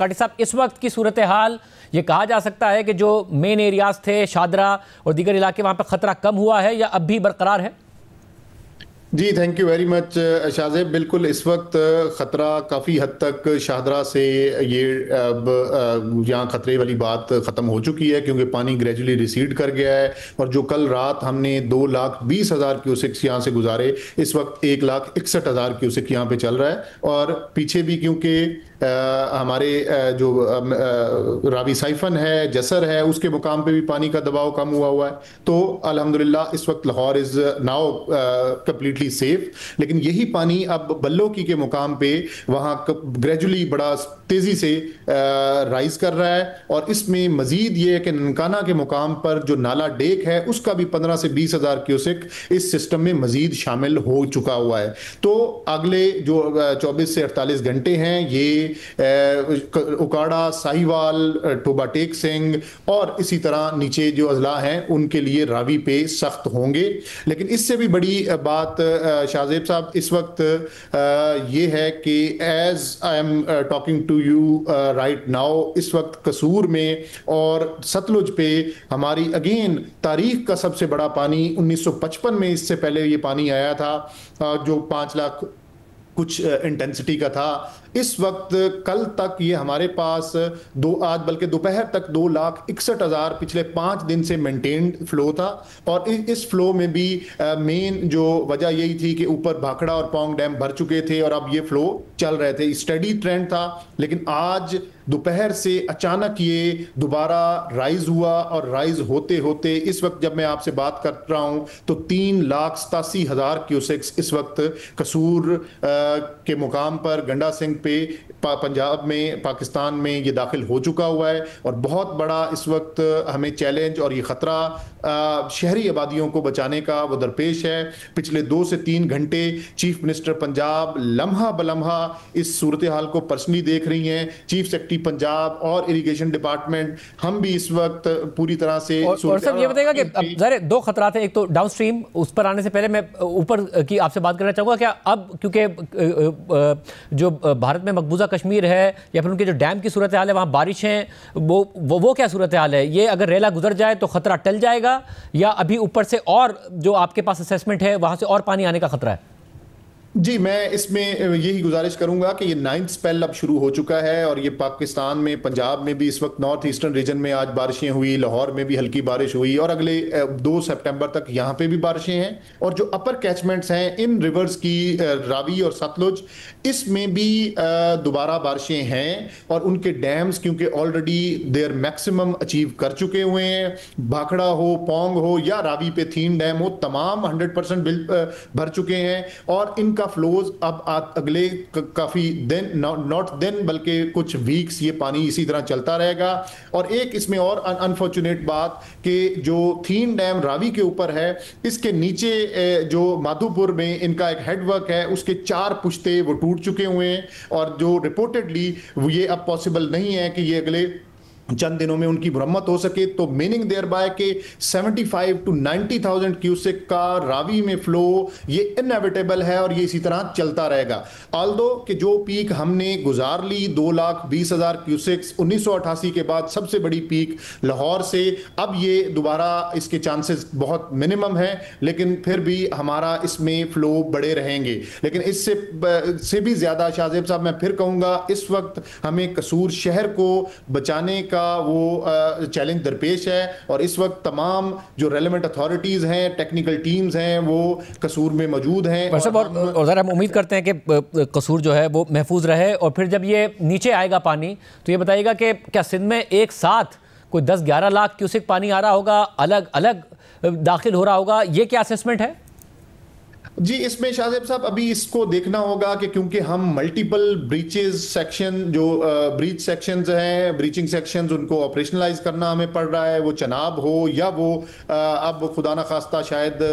کاٹی صاحب اس وقت کی صورتحال یہ کہا جا سکتا ہے کہ جو مین ایریاز تھے شاہدرہ اور دیگر علاقے وہاں پہ خطرہ کم ہوا ہے یا اب بھی برقرار ہے؟ جی thank you very much Shahzeb. بالکل اس وقت خطرہ کافی حد تک شاہدرہ سے یہ یہاں خطرے والی بات ختم ہو چکی ہے کیونکہ پانی گریجولی ریسیڈ کر گیا ہے اور جو کل رات ہم نے 2,20,000 کیوسکس یہاں سے گزارے اس وقت 1,61,000 کیوسک یہاں پہ چل رہا ہے. اور پیچھے بھی کیونکہ ہمارے جو راوی سائفن ہے جسر ہے اس کے مقام پہ بھی پانی کا دباؤ کم ہوا ہے تو الحمدللہ اس وقت Lahore is now completely safe. لیکن یہی پانی اب بلوکی کے مقام پہ وہاں گریجولی بڑا تیزی سے رائز کر رہا ہے اور اس میں مزید یہ ہے کہ ننکانہ کے مقام پر جو نالا ڈیک ہے اس کا بھی 15 سے 20,000 کیوسک اس سسٹم میں مزید شامل ہو چکا ہوا ہے. تو اگلے جو 24 سے 48 گھنٹے ہیں یہ اکاڑا ساہیوال ٹوبا ٹیک سنگھ اور اسی طرح نیچے جو اضلاع ہیں ان کے لیے راوی پہ سخت ہوں گے. لیکن اس سے بھی بڑی بات شاہزیب صاحب اس وقت یہ ہے کہ as I am talking to you right now اس وقت قصور میں اور ستلج پہ ہماری اگین تاریخ کا سب سے بڑا پانی 1955 میں اس سے پہلے یہ پانی آیا تھا جو 5 لاکھ کچھ انٹینسٹی کا تھا. اس وقت کل تک یہ ہمارے پاس آج بلکہ دوپہر تک 2,61,000 پچھلے 5 دن سے مینٹینڈ فلو تھا. اور اس فلو میں بھی مین جو وجہ یہی تھی کہ اوپر بھاکڑا اور پونگ ڈیم بھر چکے تھے اور اب یہ فلو چل رہے تھے. اسٹڈی ٹرینڈ تھا لیکن آج دوپہر سے اچانک یہ دوبارہ رائز ہوا اور رائز ہوتے ہوتے اس وقت جب میں آپ سے بات کر رہا ہوں تو 3,87,000 کیوسکس اس وقت قصور کے مقام پر گنڈا سنگھ پہ پنجاب میں پاکستان میں یہ داخل ہو چکا ہوا ہے. اور بہت بڑا اس وقت ہمیں چیلنج اور یہ خطرہ شہری آبادیوں کو بچانے کا وہ درپیش ہے. پچھلے 2 سے 3 گھنٹے چیف منسٹر پنجاب لمحہ بلمحہ اس صورتحال کو پرسنلی دیکھ رہی ہیں. چیف سیکرٹری پنجاب اور اریگیشن ڈپارٹمنٹ ہم بھی اس وقت پوری طرح سے اور سب یہ بتائے گا کہ اب ظاہر 2 خطرات ہیں. ایک تو ڈاؤن سٹریم اس پر آنے سے پہلے میں اوپر کی آپ سے بات کرنا چاہوں گا کیا اب کیونکہ جو بھارت میں مقبوضہ کشمیر ہے یا پھر ان کے جو ڈیم کی صورتحال ہے وہاں بارشیں وہ کیا صورتحال ہے؟ یہ اگر ریلا گزر جائے تو خطرہ ٹل جائے گا یا ابھی اوپر سے اور جو آپ کے پاس اسیسمنٹ ہے وہاں سے اور پانی آنے کا خطرہ ہے؟ جی میں اس میں یہی گزارش کروں گا کہ یہ 9th سپیل اب شروع ہو چکا ہے اور یہ پاکستان میں پنجاب میں بھی اس وقت نارتھ ایسٹرن ریجن میں آج بارشیں ہوئی, لاہور میں بھی ہلکی بارش ہوئی اور اگلے 2 سپٹمبر تک یہاں پہ بھی بارشیں ہیں. اور جو اپر کیچمنٹس ہیں ان ریورز کی راوی اور ستلج اس میں بھی دوبارہ بارشیں ہیں اور ان کے ڈیمز کیونکہ آلریڈی دیر میکسیمم اچیو کر چکے ہوئے ہیں. بھاکڑا ہو, پونگ ہو یا راوی پہ تھین ڈیم ہو تمام 100% بھر چکے ہیں اور ان کا فلوز اب اگلے کافی دن ناٹ دن بلکہ کچھ ویکس یہ پانی اسی طرح چلتا رہے گا. اور ایک اس میں اور انفارچونیٹ بات کہ جو تھین ڈیم راوی کے اوپر ہے اس کے نیچے جو مادھو پور میں ان کا ایک ہیڈ ورک ہے اس کے 4 پشتے وہ ٹوٹ چکے ہوئے ہیں اور جو رپورٹڈلی یہ اب پاسبل نہیں ہے کہ یہ اگلے چند دنوں میں ان کی مرمت ہو سکے. تو میننگ دیر بائے کہ 75 to 90,000 کیوسک کا راوی میں فلو یہ انیویٹیبل ہے اور یہ اسی طرح چلتا رہے گا. آلدو کہ جو پیک ہم نے گزار لی 2,20,000 کیوسکس 1988 کے بعد سب سے بڑی پیک لاہور سے, اب یہ دوبارہ اس کے چانسز بہت منیمم ہیں لیکن پھر بھی ہمارا اس میں فلو بڑے رہیں گے. لیکن اس سے بھی زیادہ شاہزیب صاحب میں پھر کہوں گا اس وقت ہمیں قصور شہر کو بچانے کا وہ چیلنج درپیش ہے اور اس وقت تمام جو ریلیونٹ اتھارٹیز ہیں ٹیکنیکل ٹیمز ہیں وہ قصور میں موجود ہیں. اور ذرا ہم امید کرتے ہیں کہ قصور جو ہے وہ محفوظ رہے. اور پھر جب یہ نیچے آئے گا پانی تو یہ بتائیے گا کہ کیا سندھ میں ایک ساتھ کوئی 10-11 لاکھ کیوسک پانی آ رہا ہوگا, الگ الگ داخل ہو رہا ہوگا, یہ کیا اسیسمنٹ ہے؟ جی اس میں شاہزیب صاحب ابھی اس کو دیکھنا ہوگا کہ کیونکہ ہم ملٹیپل بریچز سیکشن جو بریچ سیکشنز ہیں بریچنگ سیکشنز ان کو آپریشنلائز کرنا ہمیں پڑ رہا ہے, وہ چناب ہو یا وہ اب خدا نخواستہ شاید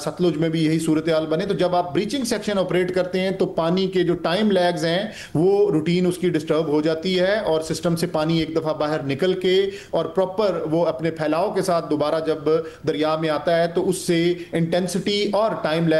ستلج میں بھی یہی صورتحال بنے. تو جب آپ بریچنگ سیکشن آپریٹ کرتے ہیں تو پانی کے جو ٹائم لیگز ہیں وہ روٹین اس کی ڈسٹرب ہو جاتی ہے اور سسٹم سے پانی ایک دفعہ باہر نکل کے اور پراپر وہ اپنے پھیلاؤ کے ساتھ دوبارہ جب دریا میں آتا ہے تو اس سے انٹینسٹی اور ٹائم لیگ